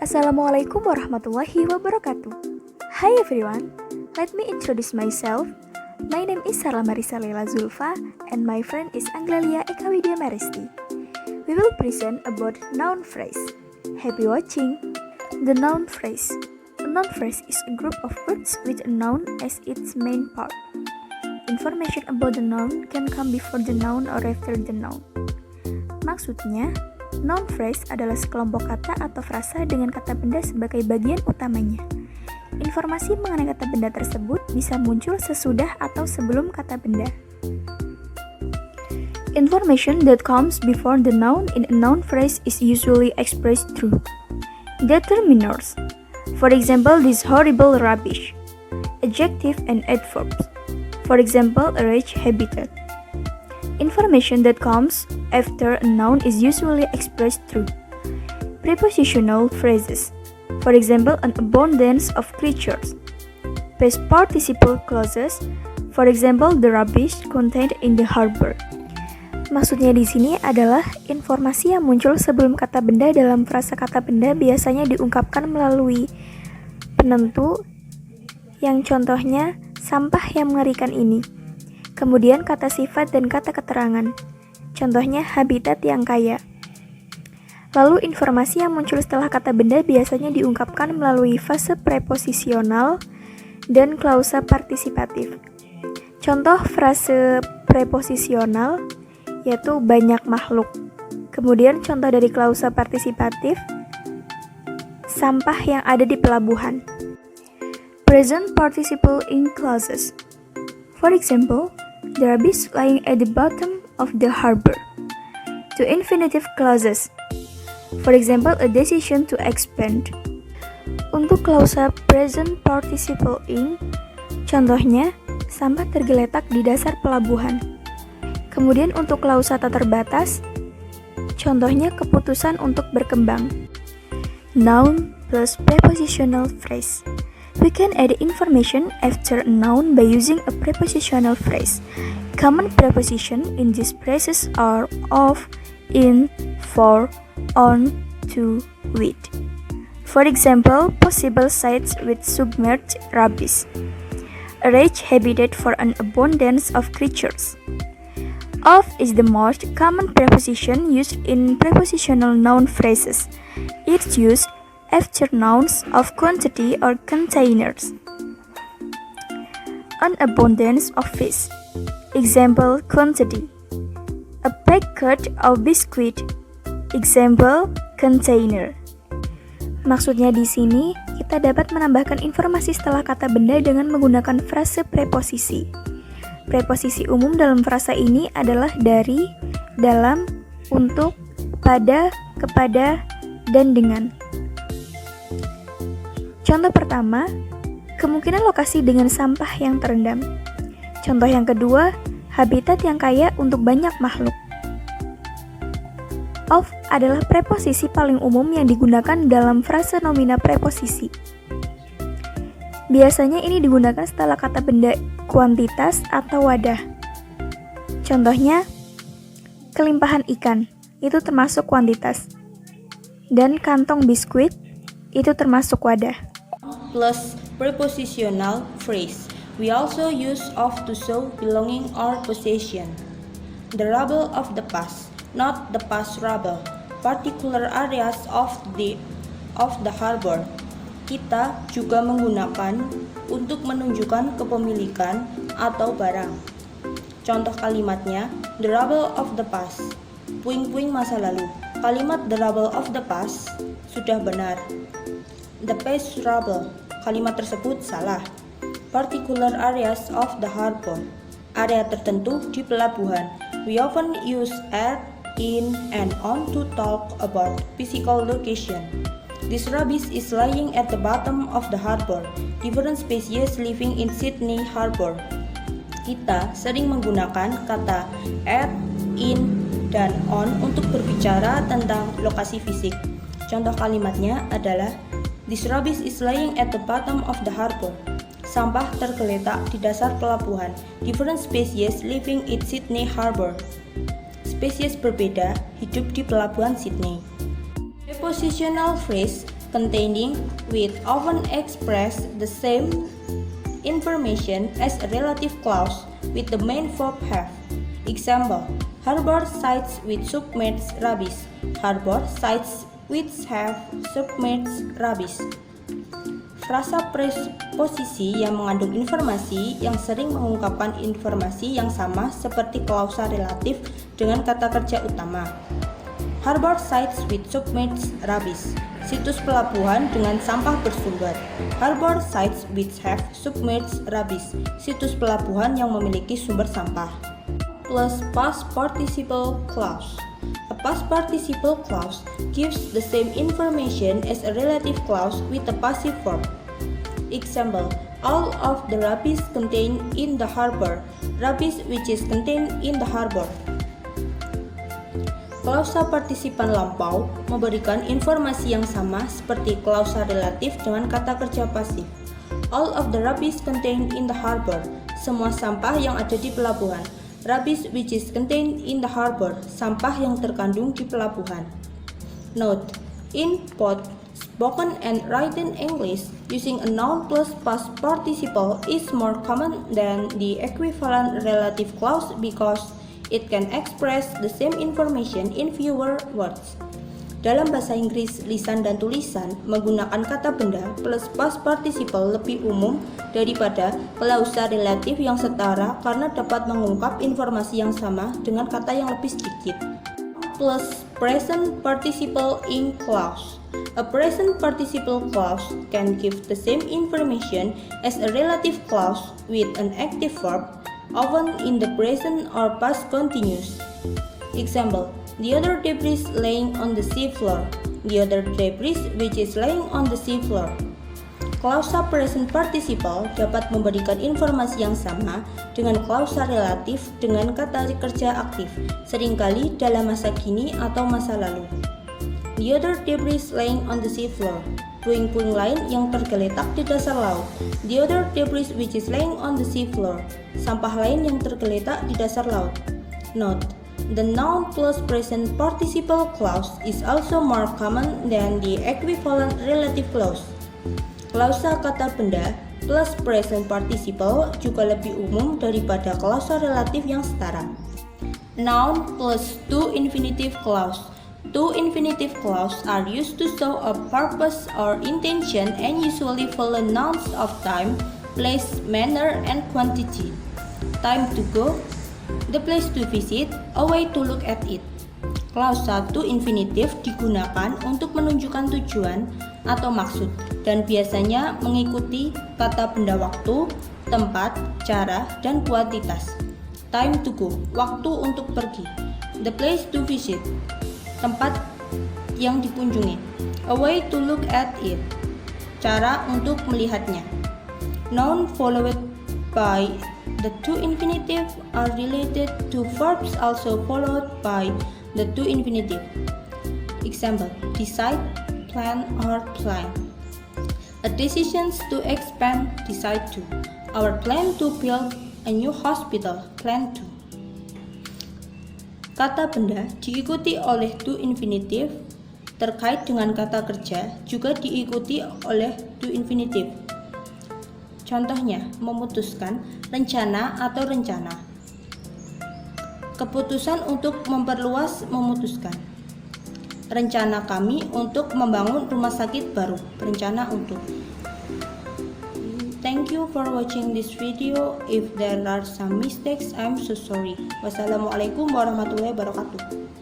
Assalamualaikum warahmatullahi wabarakatuh. Hi everyone, let me introduce myself. My name is Sarla Marisa Leila Zulfa and my friend is Anglelia Eka Widya Maristi. We will present about noun phrase. Happy watching! The noun phrase. A noun phrase is a group of words with a noun as its main part. Information about the noun can come before the noun or after the noun. Maksudnya, noun phrase adalah sekelompok kata atau frasa dengan kata benda sebagai bagian utamanya. Informasi mengenai kata benda tersebut bisa muncul sesudah atau sebelum kata benda. Information that comes before the noun in a noun phrase is usually expressed through determiners. For example, this horrible rubbish. Adjective and adverbs. For example, a rich habitat. Information that comes after a noun is usually expressed through prepositional phrases. For example, an abundance of creatures. Past participle clauses. For example, the rubbish contained in the harbor. Maksudnya di sini adalah informasi yang muncul sebelum kata benda dalam frasa kata benda biasanya diungkapkan melalui penentu yang contohnya sampah yang mengerikan ini. Kemudian kata sifat dan kata keterangan. Contohnya habitat yang kaya. Lalu informasi yang muncul setelah kata benda biasanya diungkapkan melalui fase preposisional dan klausa partisipatif. Contoh frase preposisional yaitu banyak makhluk. Kemudian contoh dari klausa partisipatif, sampah yang ada di pelabuhan. Present participle in clauses. For example, the rubbish lying at the bottom of the harbor. To infinitive clauses. For example, a decision to expand. Untuk klausa present participle in, contohnya, sampah tergeletak di dasar pelabuhan. Kemudian untuk klausa tak terbatas, contohnya keputusan untuk berkembang. Noun plus prepositional phrase. We can add information after a noun by using a prepositional phrase. Common preposition in these phrases are of, in, for, on, to, with. For example, possible sites with submerged rubbish. A rich habitat for an abundance of creatures. Of is the most common preposition used in prepositional noun phrases. It's used after nouns of quantity or containers. An abundance of fish. Example, quantity. A packet of biscuit. Example, container. Maksudnya di sini, kita dapat menambahkan informasi setelah kata benda dengan menggunakan frase preposisi. Preposisi umum dalam frasa ini adalah dari, dalam, untuk, pada, kepada, dan dengan. Contoh pertama, kemungkinan lokasi dengan sampah yang terendam. Contoh yang kedua, habitat yang kaya untuk banyak makhluk. Of adalah preposisi paling umum yang digunakan dalam frase nomina preposisi. Biasanya ini digunakan setelah kata benda kuantitas atau wadah. Contohnya, kelimpahan ikan, itu termasuk kuantitas. Dan kantong biskuit, itu termasuk wadah. Plus prepositional phrase. We also use of to show belonging or possession. The rubble of the past, not the past rubble. Particular areas of the harbor. Kita juga menggunakan untuk menunjukkan kepemilikan atau barang. Contoh kalimatnya, the rubble of the past. Puing-puing masa lalu. Kalimat the rubble of the past sudah benar. The past rubble. Kalimat tersebut salah. Particular areas of the harbor. Area tertentu di pelabuhan. We often use at, in, and on to talk about physical location. This rubbish is lying at the bottom of the harbor. Different species living in Sydney Harbor. Kita sering menggunakan kata at, in, dan on untuk berbicara tentang lokasi fisik. Contoh kalimatnya adalah this rubbish is lying at the bottom of the harbor. Sampah tergeletak di dasar pelabuhan. Different species living in Sydney Harbor. Spesies berbeda hidup di pelabuhan Sydney. Prepositional phrase containing which often express the same information as a relative clause with the main verb have. Example, harbor sites which submerge rubbish. Harbor sites which have submerged rubbish. Frasa preposisi yang mengandung informasi yang sering mengungkapkan informasi yang sama seperti klausa relatif dengan kata kerja utama. Harbor sites with submerged rubbish. Situs pelabuhan dengan sampah bersumber. Harbor sites which have submerged rubbish. Situs pelabuhan yang memiliki sumber sampah. Plus past participle clause. A past participle clause gives the same information as a relative clause with a passive verb. Example, all of the rubbish contained in the harbor. Rubbish which is contained in the harbor. Klausa partisipan lampau memberikan informasi yang sama seperti klausa relatif dengan kata kerja pasif. All of the rubbish contained in the harbor. Semua sampah yang ada di pelabuhan. Rubbish which is contained in the harbor. Sampah yang terkandung di pelabuhan. Note: in both spoken and written English, using a noun plus past participle is more common than the equivalent relative clause because it can express the same information in fewer words. Dalam bahasa Inggris, lisan dan tulisan menggunakan kata benda plus past participle lebih umum daripada klausa relatif yang setara karena dapat mengungkap informasi yang sama dengan kata yang lebih sedikit. Plus present participle in clause. A present participle clause can give the same information as a relative clause with an active verb, often in the present or past continuous. Example, the other debris laying on the seafloor. The other debris which is laying on the seafloor. Klausa present participle dapat memberikan informasi yang sama dengan klausa relatif dengan kata kerja aktif, seringkali dalam masa kini atau masa lalu. The other debris laying on the seafloor. Puing-puing lain yang tergeletak di dasar laut. The other debris which is laying on the seafloor. Sampah lain yang tergeletak di dasar laut. Note: the noun plus present participle clause is also more common than the equivalent relative clause. Klausa kata benda plus present participle juga lebih umum daripada klausa relatif yang setara. Noun plus to infinitive clause. To infinitive clause are used to show a purpose or intention and usually follow nouns of time, place, manner, and quantity. Time to go, the place to visit, a way to look at it. Klausa to infinitive digunakan untuk menunjukkan tujuan atau maksud dan biasanya mengikuti kata benda waktu, tempat, cara, dan kuantitas. Time to go, waktu untuk pergi. The place to visit, tempat yang dikunjungi. A way to look at it, cara untuk melihatnya. Noun followed by the to infinitive are related to verbs also followed by the to infinitive. Example, decide, plan, or plan. A decisions to expand, decide to. Our plan to build a new hospital, plan to. Kata benda diikuti oleh to infinitive terkait dengan kata kerja juga diikuti oleh to infinitive. Contohnya, memutuskan, rencana atau rencana. Keputusan untuk memperluas, memutuskan. Rencana kami untuk membangun rumah sakit baru, berencana untuk. Thank you for watching this video. If there are some mistakes, I'm so sorry. Wassalamualaikum warahmatullahi wabarakatuh.